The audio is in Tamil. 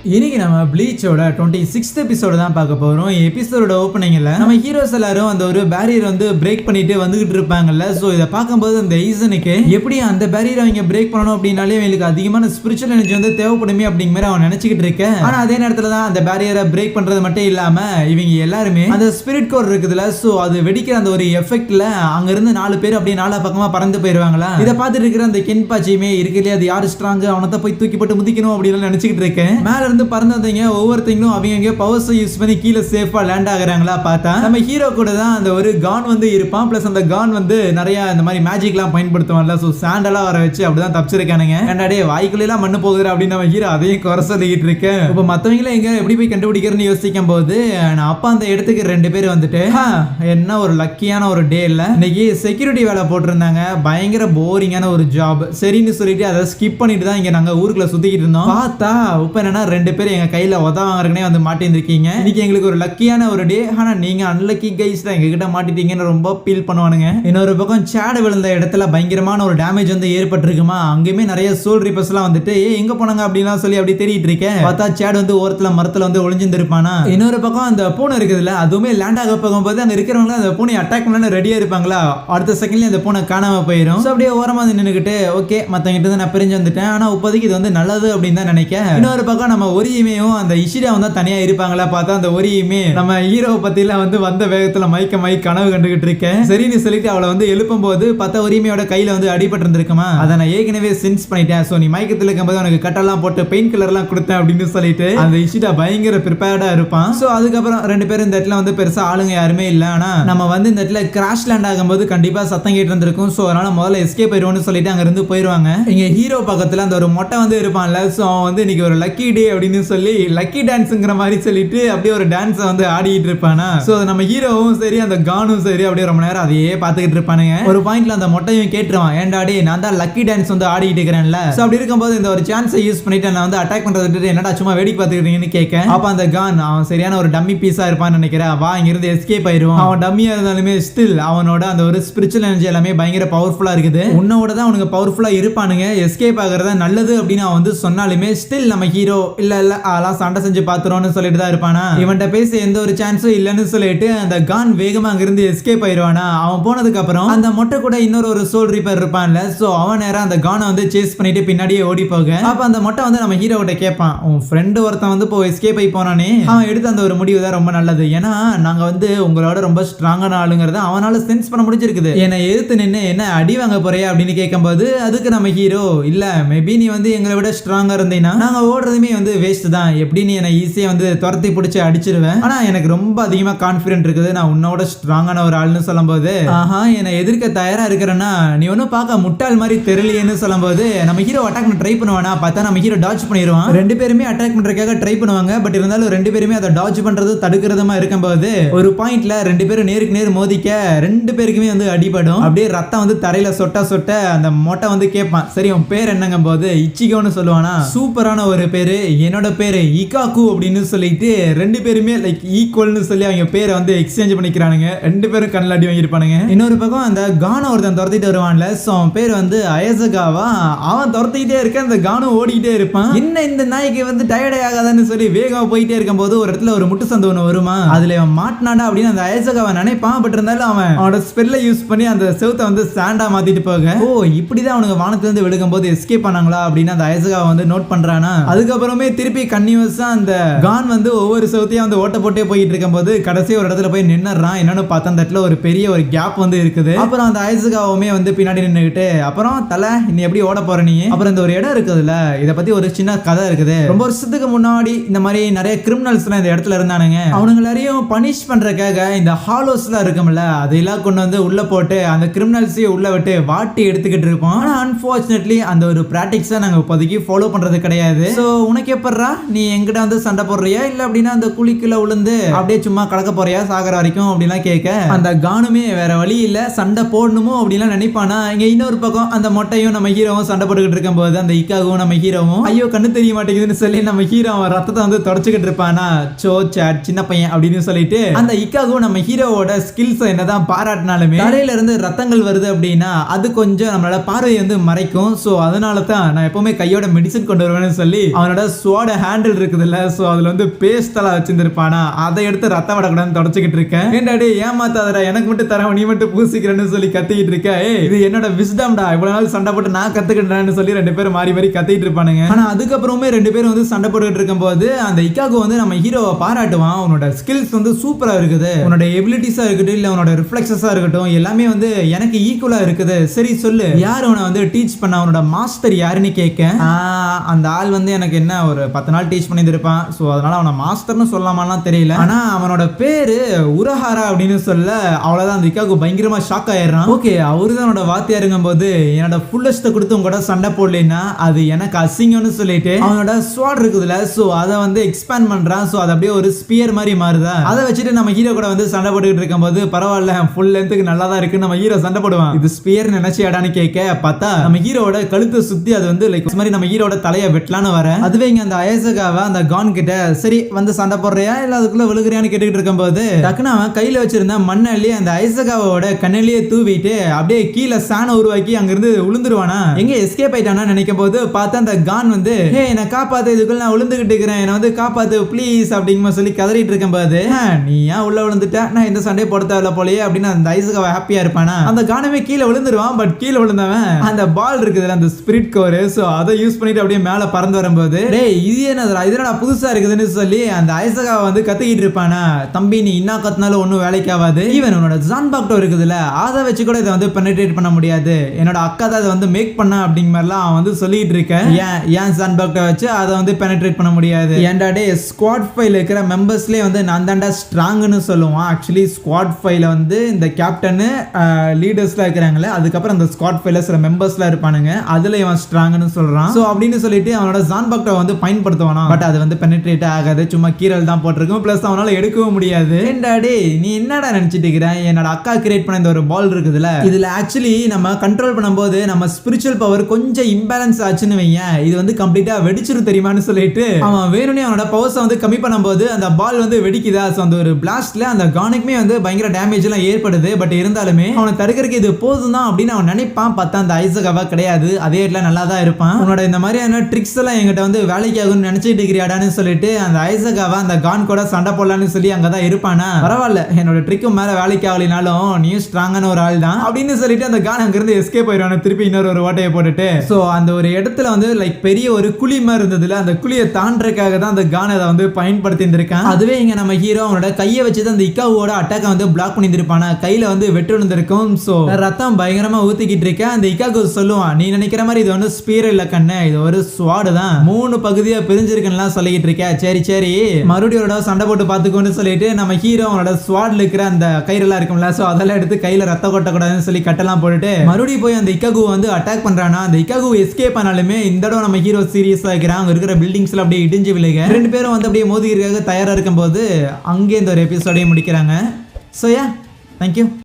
இன்னைக்கு நம்ம ப்ளீச்சோட 26th எபிசோடு தான் பார்க்க போறோம். எபிசோடோட ஓப்பனிங்ல நம்ம ஹீரோஸ் எல்லாரும் அந்த ஒரு பேரியர் வந்து பிரேக் பண்ணிட்டு வந்துகிட்டு இருப்பாங்கல்ல. சோ இத பார்க்கும்போது அந்த ஈசனுக்கு எப்படி அந்த பேரியர் அவங்க பிரேக் பண்ணணும் அப்படினாலே அவங்களுக்கு அதிகமான ஸ்பிரிச்சுவல் எனர்ஜி வந்து தேவைப்படுமே அப்படிங்கிற மாதிரி அவன் நினைச்சிட்டு இருக்கேன். ஆனா அதே நேரத்துல தான் அந்த பேரியரை பிரேக் பண்றது மட்டும் இல்லாம இவங்க எல்லாருமே அந்த ஸ்பிரிட் கோர் இருக்குதுல, சோ அது வெடிக்கிற அந்த ஒரு எஃபெக்ட்ல அங்க இருந்து 4 பேர் அப்படியே 4 பக்கமா பறந்து போயிருவாங்களா. இத பார்த்துட்டு இருக்கிற அந்த கென்பாச்சியுமே இருக்கலையே அது யாரு ஸ்ட்ராங் அவனத்தை போய் தூக்கி போட்டு முதிக்கணும் அப்படின்னு நினைச்சிட்டு இருக்கேன். மேல இருந்து பறந்தவங்க ஒவ்வொருத்தங்களும் அவங்க பவர்ஸ் யூஸ் பண்ணி கீழே சேஃபா லேண்ட் ஆகுறாங்களா பார்த்தா நம்ம ஹீரோ கூட தான் அந்த ஒரு கான் வந்து இருப்பான். பிளஸ் அந்த கான் வந்து நிறைய இந்த மாதிரி மேஜிக்லாம் பயன்படுத்துவான்ல. சோ சாண்டெல்லாம் வர வச்சு அப்படிதான் தப்பிச்சிருக்கானுங்க. ஏண்டாடே வாய்க்குள்ளேலாம் மண்ணு போகுது அப்படின்னு நம்ம ஹீரோ அதையும் குறை சொல்லிக்கிட்டு இருக்கேன். இப்போ மற்றவங்களும் எங்க எப்படி போய் கண்டுபிடிக்கிறேன்னு யோசிக்கும் போது நான் அப்பா அந்த இடத்துக்கு 2 பேர் வந்துட்டு என்ன ஒரு லக்கியான ஒரு டே இல்ல, இன்னைக்கு செக்யூரிட்டி வேலை போட்டிருந்தாங்க. பயங்கர போரிங்கான ஒரு ஜாப். சரின்னு சொல்லிட்டு அதை ஸ்கிப் பண்ணிட்டு தான் இங்க நாங்க ஊருக்குள்ள சுத்திக்கிட்டு இருந்தோம். பார்த்தா இப்ப என்னன்னா 2 பேர் எங்க கையில உதவாங்கறனே வந்து மாட்டிருக்கீங்க. இன்னைக்கு எங்களுக்கு ஒரு லக்கியான ஒரு டே. ஆனா நீங்க அன்லக்கி கைஸ் தான் எங்க கிட்ட மாட்டிட்டீங்கன்னு ரொம்ப ஃபீல் பண்ணுவானுங்க. இன்னொரு பக்கம் சேடு விழுந்த இடத்துல பயங்கரமான ஒரு டேமேஜ் வந்து ஏற்பட்டிருக்குமா. அங்கேயுமே நிறைய சோல் ரிப்பர்ஸ்லாம் வந்துட்டு எங்க போனாங்க அப்படின்லாம் சொல்லி அப்படி தேடிட்டு இருக்கேன். பார்த்தா சேடு வந்து ஓரத்துல மரத்துல வந்து ஒளிஞ்சிருப்பானா. இன்னொரு பக்கம் அந்த பூனை இருக்குதுல்ல, அதுவுமே லேண்ட் ஆக போகும்போது அங்க இருக்கிறவங்க அந்த பூனை அட்டாக் பண்ண ரெடியா இருப்பாங்களா. அடுத்த செகண்ட்ல அந்த பூனை காணாம போயிடும். அப்படியே ஓரமா நின்னுக்கிட்டு ஓகே மத்தவங்க கிட்ட நான் பிரிஞ்சு வந்துட்டேன். ஆனா இப்போதைக்கு இது வந்து நல்லது அப்படின்னு தான் நினைக்கிறேன். இன்னொரு பக்கம் நம்ம ஒரியுமேயும் அந்த இஷிரா வந்து தனியா இருப்பாங்களா. பார்த்தா அந்த ஒரியுமே நம்ம ஹீரோ பத்திலாம் வந்து வந்த வேகத்துல மைக்க கனவு கண்டுகிட்டு இருக்கேன். சரின்னு சொல்லிட்டு அவளை வந்து எழுப்பும் போது பார்த்தா ஒரியுமையோட கையில வந்து அடிபட்டு இருந்திருக்குமா. அதை நான் ஏற்கனவே சென்ஸ் பண்ணிட்டேன். சோ நீ மயக்கத்துல இருக்கும்போது உனக்கு கட்டெல்லாம் போட்டு பெயின் கில்லர் எல்லாம் கொடுத்தேன் அப்படின்னு சொல்லிட்டு அந்த இஷிரா பயங்கர ப்ரிப்பேர்டா இருப்பான். சோ அதுக்கப்புறம் 2 பேரும் இந்த இடத்துல வந்து பெருசா ஆளுங்க யாருமே இல்ல. ஆனா நம்ம வந்து இந்த இடத்துல கிராஷ் லேண்ட் ஆகும்போது கண்டிப்பா சத்தம் கேட்டு இருந்திருக்கும். சோ அதனால முதல்ல எஸ்கேப் ஆயிடுவோம்னு சொல்லிட்டு அங்க இருந்து போயிருவாங்க. இங்க ஹீரோ பக்கத்துல அந்த ஒரு மொட்டை வந்து இருப்பான்ல. சோ அவன் வந்து இன்னைக்கு ஒரு லக்கி டே அப்படின்னு சொல்லி லக்கி டான்ஸ்ங்கிற மாதிரி சொல்லிட்டு அப்படியே ஒரு டான்ஸ் வந்து ஆடிட்டு இருப்பானா. சோ நம்ம ஹீரோவும் சரி அந்த கானும் சரி அப்படியே ரொம்ப நேரம் அதையே பாத்துக்கிட்டு இருப்பானுங்க. ஒரு பாயிண்ட்ல அந்த மொட்டையும் கேட்டுருவான், ஏன்டாடி நான் தான் லக்கி டான்ஸ் வந்து ஆடிட்டு இருக்கிறேன்ல. சோ அப்படி இருக்கும்போது இந்த ஒரு சான்ஸை யூஸ் பண்ணிட்டு நான் வந்து அட்டாக் பண்றது என்னடா சும்மா வேடிக்கை பார்த்துக்கிட்டீங்கன்னு கேட்க. அப்ப அந்த கான் அவன் சரியான ஒரு டம்மி பீஸா இருப்பான்னு நினைக்கிறேன். வா இங்க இருந்து எஸ்கேப் ஆயிடுவான். அவன் டம்மியா இருந்தாலுமே ஸ்டில் அவனோட அந்த ஒரு ஸ்பிரிச்சுவல் எனர்ஜி எல்லாமே பயங்கர பவர்ஃபுல்லா இருக்குது. உன்னோட தான் அவனுக்கு பவர்ஃபுல்லா இருப்பானுங்க. எஸ்கேப் ஆகுறதா நல்லது அப்படின்னு அவன் வந்து சொன்னாலுமே ஸ்டில் நம்ம ஹீரோ இல்ல அதெல்லாம் சண்டை செஞ்சு பாத்துறோம்னு சொல்லிட்டு தான் இருப்பானா. இவன்கிட்ட பேச எந்த ஒரு சான்ஸும் இல்லைன்னு சொல்லிட்டு அந்த கான் வேகமா அங்கிருந்து எஸ்கேப் ஆயிடுவானா. அவன் போனதுக்கு அப்புறம் அந்த மொட்டை கூட இன்னொரு சோல் ரீப்பர் இருப்பான்ல. சோ அவன் நேரம் அந்த கானை வந்து சேஸ் பண்ணிட்டு பின்னாடியே ஓடி போக அப்ப அந்த மொட்டை வந்து நம்ம ஹீரோ கிட்ட கேட்பான், உன் ஃப்ரெண்டு ஒருத்தன் வந்து இப்போ எஸ்கேப் ஆகி போனானே, அவன் எடுத்த அந்த ஒரு முடிவு தான் ரொம்ப நல்லது. ஏன்னா நாங்க வந்து உங்களோட ரொம்ப ஸ்ட்ராங்கான ஆளுங்கிறத அவனால சென்ஸ் பண்ண முடிஞ்சிருக்குது. என்னை எதிர்த்து நின்று என்ன அடி வாங்க போறியா அப்படின்னு கேட்கும்போது அதுக்கு நம்ம ஹீரோ இல்ல மேபி நீ வந்து எங்களை விட ஸ்ட்ராங்கா இருந்தீங்கன்னா நாங்க ஓடுறதுமே வந்து வேஸ்ட் தான். எப்படி நீ என்னை ஈஸியா வந்து துரத்தி பிடிச்சி அடிச்சிருவேன். ஆனா எனக்கு ரொம்ப அதிகமா கான்பிடன்ட் இருக்குது, நான் உன்னோட ஸ்ட்ராங்கான ஒரு ஆள்னு சொல்லும் போது ஆஹா என்னை எதிர்க்க தயாரா இருக்கிறேன்னா நீ ஒன்னும் பார்க்க முட்டாள் மாதிரி தெரியலையேன்னு சொல்லும் போது நம்ம ஹீரோ அட்டாக் பண்ண ட்ரை பண்ணுவானா. பார்த்தா நம்ம ஹீரோ டாட்ச் பண்ணிடுவான். 2 பேருமே அட்டாக் பண்றதுக்காக ட்ரை பண்ணுவாங்க. பட் இருந்தாலும் 2 பேருமே அதை டாட்ச் பண்றது தடுக்கிறதுமா இருக்கும்போது ஒரு பாயிண்ட்ல 2 பேரும் நேருக்கு நேர் மோதிக்க 2 பேருக்குமே வந்து அடிபடும். அப்படியே ரத்தம் வந்து தரையில சொட்ட அந்த மொட்டை வந்து கேட்பான், சரி உன் பேர் என்னங்கும் போது இச்சிகோன்னு சொல்லுவானா. சூப்பரான ஒரு பேரு, என்னோட பேரு இகாக்கு அப்படின்னு சொல்லிட்டு 2 பேருமே லைக் ஈக்குவல்னு சொல்லி அவங்க பேரை வந்து எக்ஸ்சேஞ்ச் பண்ணிக்கிறானுங்க. 2 பேரும் கண்ணில் அடி வாங்கியிருப்பானுங்க. இன்னொரு பக்கம் அந்த கானை ஒருத்தன் துரத்திட்டு வருவான்ல. சோ அவன் பேர் வந்து அயசகாவா. அவன் துரத்திக்கிட்டே இருக்க அந்த கானும் ஓடிக்கிட்டே இருப்பான். என்ன இந்த நாய்க்கு வந்து டயர்டே ஆகாதான்னு சொல்லி வேகமா போயிட்டே இருக்கும் போது ஒரு இடத்துல ஒரு முட்டு சந்து ஒன்று வருமா. அதுல அவன் மாட்டினாடா அப்படின்னு அந்த அயசகாவை நினைப்பான். பட் இருந்தாலும் அவனோட ஸ்பெல்லை யூஸ் பண்ணி அந்த செவுத்தை வந்து சாண்டா மாத்திட்டு போக ஓ இப்படிதான் அவனுக்கு வானத்துல இருந்து விழுகும் போது எஸ்கேப் பண்ணாங்களா அப்படின்னு அந்த அயசகாவை வந்து நோட் பண்றானா. அதுக்கப்புறமே திருப்பி கன்னியூஸா அந்த கான் வந்து ஒவ்வொரு செவுத்தையும் வந்து ஓட்ட போட்டே போயிட்டு இருக்கும் போது கடைசி ஒரு இடத்துல போய் நின்னுறான். என்னன்னு பார்த்தா அந்த இடத்துல ஒரு பெரிய ஒரு கேப் வந்து இருக்குது. அப்புறம் அந்த ஐசுகாவுமே வந்து பின்னாடி நின்னுகிட்டு அப்புறம் தலை நீ எப்படி ஓட போற நீ. அப்புறம் இந்த ஒரு இடம் இருக்குதுல்ல, இதை பத்தி ஒரு சின்ன கதை இருக்குது. ரொம்ப வருஷத்துக்கு முன்னாடி இந்த மாதிரி நிறைய கிரிமினல்ஸ் எல்லாம் இந்த இடத்துல இருந்தானுங்க. அவனுங்க எல்லாரையும் பனிஷ் பண்றதுக்காக இந்த ஹாலோஸ் எல்லாம் இருக்கும்ல அதெல்லாம் கொண்டு வந்து உள்ள போட்டு அந்த கிரிமினல்ஸையும் உள்ள விட்டு வாட்டி எடுத்துக்கிட்டு இருப்போம். ஆனா அன்பார்ச்சுனேட்லி அந்த ஒரு பிராக்டிக்ஸை நாங்க இப்போதைக்கு ஃபாலோ பண்றது கிடையாது. சோ உனக்கு எப்பறா நீ எங்கிட்ட வந்து சண்டை போடுறியா இல்ல அப்படின்னா அந்த குழிக்குள்ள விழுந்து அப்படியே சும்மா கலக்க போறியா சாகர வரைக்கும் அப்படிலாம் கேட்க அந்த கானுமே வேற வழி இல்ல சண்டை போடணுமோ அப்படிலாம் நினைப்பானா. இங்க இன்னொரு பக்கம் அந்த மொட்டையும் நம்ம ஹீரோவும் சண்டை போட்டுக்கிட்டு இருக்கும் போது அந்த இக்காவும் நம்ம ஹீரோவும் ஐயோ கண்ணு தெரிய மாட்டேங்குதுன்னு சொல்லி நம்ம ஹீரோ ரத்தத்தை வந்து தொடச்சுக்கிட்டு இருப்பானா. சோ சாட் சின்ன பையன் அப்படின்னு சொல்லிட்டு அந்த இக்காவும் நம்ம ஹீரோவோட ஸ்கில்ஸ் என்னதான் பாராட்டினாலுமே தலையில இருந்து ரத்தங்கள் வருது அப்படின்னா அது கொஞ்சம் நம்மளோட பார்வையை வந்து மறைக்கும். சோ அதனால தான் நான் எப்பவுமே கையோட மெடிசன் கொண்டு வருவேன்னு சொல்லி அவனோட ஸ்வாட் ஹேண்டில் இருக்குதுல்ல, சோ அதுல வந்து பேஸ்டெல்லாம் வச்சிருந்திருப்பானா, அதை எடுத்து ரத்தம் விடக்கூடாதுன்னு தொடச்சிக்கிட்டு இருக்கேன். ஏன்டாடி ஏமாத்தாதடா, எனக்கு மட்டும் தரேன், நீ மட்டும் பூசிக்கிறேன்னு சொல்லி கத்திக்கிட்டு இருக்க. இது என்னோட விஸ்டம்டா, இவ்வளவு நாள் சண்டை போட்டு நான் கத்துக்கிட்டேன்னு சொல்லி ரெண்டு பேரும் மாறி மாறி கத்திட்டு இருப்பானுங்க. ஆனா அதுக்கப்புறமே ரெண்டு பேரும் வந்து சண்டை போட்டுக்கிட்டு இருக்கும்போது அந்த இக்காகு வந்து நம்ம ஹீரோவை பாராட்டுவான். உன்னோட ஸ்கில்ஸ் வந்து சூப்பரா இருக்குது, உன்னோட எபிலிட்டிஸா இருக்கட்டும் இல்ல உன்னோட ரிஃப்ளெக்ஸஸா இருக்கட்டும் எல்லாமே வந்து எனக்கு ஈக்குவலா இருக்குது. சரி சொல்லு, யார் உன்னை வந்து டீச் பண்ண, உன்னோட மாஸ்டர் யாருன்னு கேட்க, அந்த ஆள் வந்து எனக்கு என்ன ஒரு 10 நாள் டீச் பண்ணியிருப்பான். ஸோ அதனால அவனை மாஸ்டர்னு சொல்லாமலாம் தெரியல. ஆனா அவனோட பேரு உரஹாரா அப்படின்னு சொல்ல, அவ்வளவுதான் அந்த இக்காகு பயங்கரமா ஷாக் ஆயிடுறான். ஓகே, அவரு தான் என்னோட வாத்தியாருங்கும் போது என்னோட ஃபுல்லஸ்ட்டை கொடுத்து உங்க கூட சண்டை போடலைன்னா அது எனக்கு அசிங்கம்னு சொல்லிட்டு அவனோட ஸ்வாட் இருக்குதுல்ல, ஸோ அதை வந்து எக்ஸ்பேண்ட் பண்றான். ஸோ அது அப்படியே ஒரு ஸ்பியர் மாதிரி மாறுதா, அதை வச்சுட்டு நம்ம ஹீரோ கூட வந்து சண்டை போட்டுக்கிட்டு இருக்கும்போது பரவாயில்ல ஃபுல் லென்த்துக்கு நல்லா தான் இருக்கு நம்ம ஹீரோ சண்டை போடுவான். இது ஸ்பியர் நினைச்சியாடான்னு கேட்க பார்த்தா நம்ம ஹீரோட கழுத்தை சுத்தி அது வந்து லைக் மாதிரி நம்ம ஹீரோட தலையை வெட்டலான்னு வர, அதுவே இங்க அந்த அயசகாவை அந்த கான் கிட்ட சரி வந்து சண்டை போடுறியா இல்ல அதுக்குள்ள விழுகுறியான்னு கேட்டுக்கிட்டு இருக்கும்போது டக்குனு அவன் கையில வச்சிருந்த மண்ணள்ளி அந்த அயசகாவோட கண்ணிலேயே தூவிட்டு அப்படியே கீழே சாண உருவாக்கி அங்கிருந்து விழுந்துருவானா. எங்க எஸ்கேப் ஆயிட்டானா நினைக்கும் போது பார்த்தா அந்த கான் வந்து ஹே என்ன காப்பாத்து, இதுக்குள்ள நான் விழுந்துகிட்டு இருக்கிறேன், என்ன வந்து காப்பாத்து ப்ளீஸ் அப்படிங்கிற சொல்லி கதறிட்டு இருக்கும்போது நீ ஏன் உள்ள விழுந்துட்டா, நான் இந்த சண்டை போட தேவையில்ல போலயே அப்படின்னு அந்த ஐசகாவை ஹாப்பியா இருப்பானா. அந்த கானமே கீழே விழுந்துருவான். பட் கீழே விழுந்தவன் அந்த பால் இருக்குதுல அந்த ஸ்பிரிட் கோர், சோ அதை யூஸ் பண்ணிட்டு அப்படியே மேல பறந்து வரும்போது டேய் இது என்னடா இதனடா புதுசா இருக்குதுன்னு சொல்லி அந்த ஐசகாவை வந்து கத்திக்கிட்டு இருப்பானா. தம்பி நீ என்ன கத்தினாலும் ஒன்னும் வேலைக்கு ஆகாது, ஈவன் உன்னோட ஜான்பாக்டோ இருக்குதுல அதை வச்சு கூட இதை வந்து பெனிட்ரேட் பண்ண முடியாது, என்னோட அக்கா தான் அதை வந்து மேக் பண்ண அப்படிங்கிற மாதிரிலாம் அவன் வந்து சொல்லிட்டு இருக்கேன். ஏன் ஜான்பாக்டோ வச்சு அதை வந்து பெனிட்ரேட் பண்ண முடியாது, ஏன்டா டே ஸ்குவாட் ஃபைல இருக்கிற மெம்பர்ஸ்லேயே வந்து நான் தாண்டா ஸ்ட்ராங்னு சொல்லுவான். ஆக்சுவலி ஸ்குவாட் ஃபைல வந்து இந்த கேப்டனு லீடர்ஸ்லாம் இருக்கிறாங்களே, அதுக்கப்புறம் அந்த ஸ்குவாட் ஃபைல சில மெம்பர்ஸ்லாம் இருப்பானுங்க, அதுல இவன் ஸ்ட்ராங்னு சொல்றான். ஸோ அப்படின்னு சொல்லிட்டு அவனோட ஜான்பாக்டோ வந்து பயன்படுத்துவானா. பட் அது வந்து பெனிட்ரேட் ஆகாது, சும்மா கீரல் தான் போட்டிருக்கும், பிளஸ் அவனால எடுக்கவும் முடியாது. ஏன்டாடே நீ என்னடா நினைச்சிட்டு இருக்கிற, என்னோட அக்கா கிரியேட் பண்ண இந்த ஒரு பால் இருக்குதுல, இதுல ஆக்சுவலி நம்ம கண்ட்ரோல் பண்ணும்போது நம்ம ஸ்பிரிச்சுவல் பவர் கொஞ்சம் இம்பேலன்ஸ் ஆச்சுன்னு வையேன், இது வந்து கம்ப்ளீட்டா வெடிச்சிரும் தெரியுமான்னு சொல்லிட்டு அவன் வேணும்னே அவனோட பவர்ஸை வந்து கம்மி பண்ணும்போது அந்த பால் வந்து வெடிக்குதா. ஸோ அந்த ஒரு பிளாஸ்ட்ல அந்த கானுக்குமே வந்து பயங்கர டேமேஜ் எல்லாம் ஏற்படுது. பட் இருந்தாலுமே அவனை தடுக்கிறதுக்கு இது போதும் தான் அப்படின்னு அவன் நினைப்பான். பார்த்தா அந்த ஐசகாவா கிடையாது, அதே இடத்துல நல்லா தான் இருப்பான். உன்னோட இந்த மாதிரியான ட்ரிக்ஸ் எல்லாம் என்கிட்ட வந்து வேலைக்கு ஆகும்னு நினைச்சிட்டு இருக்கிறாடான்னு சொல்லிட்டு அந்த ஐசகாவா அந்த கான் கூட சண்டை போடலான்னு சொல்லி அங்கதான் இருப்பானா. பரவாயில்ல என்னோட ட்ரிக்கும் மேல வேலைக்கு ஆகலினாலும் நீ ஸ்ட்ராங்கான ஒரு ஆள் தான் அப்படின்னு சொல்லிட்டு அந்த கான் அங்கிருந்து எஸ்கேப் ஆயிடுவான திருப்பி இன்னொரு ஓட்டையை போட்டுட்டு. ஸோ அந்த ஒரு இடத்துல வந்து லைக் பெரிய ஒரு குழி மாதிரி இருந்ததுல, அந்த குழியை தாண்டறதுக்காக தான் அந்த கான் அதை வந்து பயன்படுத்தி இருந்திருக்கான். அதுவே இங்க நம்ம ஹீரோ அவனோட கையை வச்சு அந்த இக்காவோட அட்டாக்கை வந்து பிளாக் பண்ணி இருப்பானா, கையில வந்து வெட்டு விழுந்திருக்கும். ஸோ ரத்தம் பயங்கரமா ஊத்திக்கிட்டு இருக்க அந்த இக்காகு சொல்லுவான், நீ நினைக்கிற மாதிரி இது வந்து ஸ்பீர் இல்ல கண்ணு, இது ஒரு ஸ்வாடு தான், 3 பகுதியா பிரிஞ்சிருக்குன்னு சொல்லிட்டு இருக்க. சரி சரி மறுபடியும் சண்டை போட்டு பாத்துக்கோன்னு சொல்லிட்டு நம்ம ஹீரோ அவனோட ஸ்வாட்ல இருக்கிற அந்த கயிறெல்லாம் இருக்கும்ல, சோ அதெல்லாம் எடுத்து கையில ரத்த கொட்டக்கூடாதுன்னு சொல்லி கட்டெல்லாம் போட்டுட்டு மறுபடியும் போய் அந்த இக்காகு வந்து அட்டாக் பண்றானா. அந்த இக்காகு எஸ்கேப் ஆனாலுமே இந்த தடவை நம்ம ஹீரோ சீரியஸா இருக்கிறான். அங்க இருக்கிற பில்டிங்ஸ்ல அப்படியே இடிஞ்சு விழுக ரெண்டு பேரும் வந்து அப்படியே மோதிக்கிறதுக்காக தயாரா இருக்கும்போது அங்கே இந்த ஒரு எபிசோடையும் முடிக்கிறாங்க. So yeah thank you.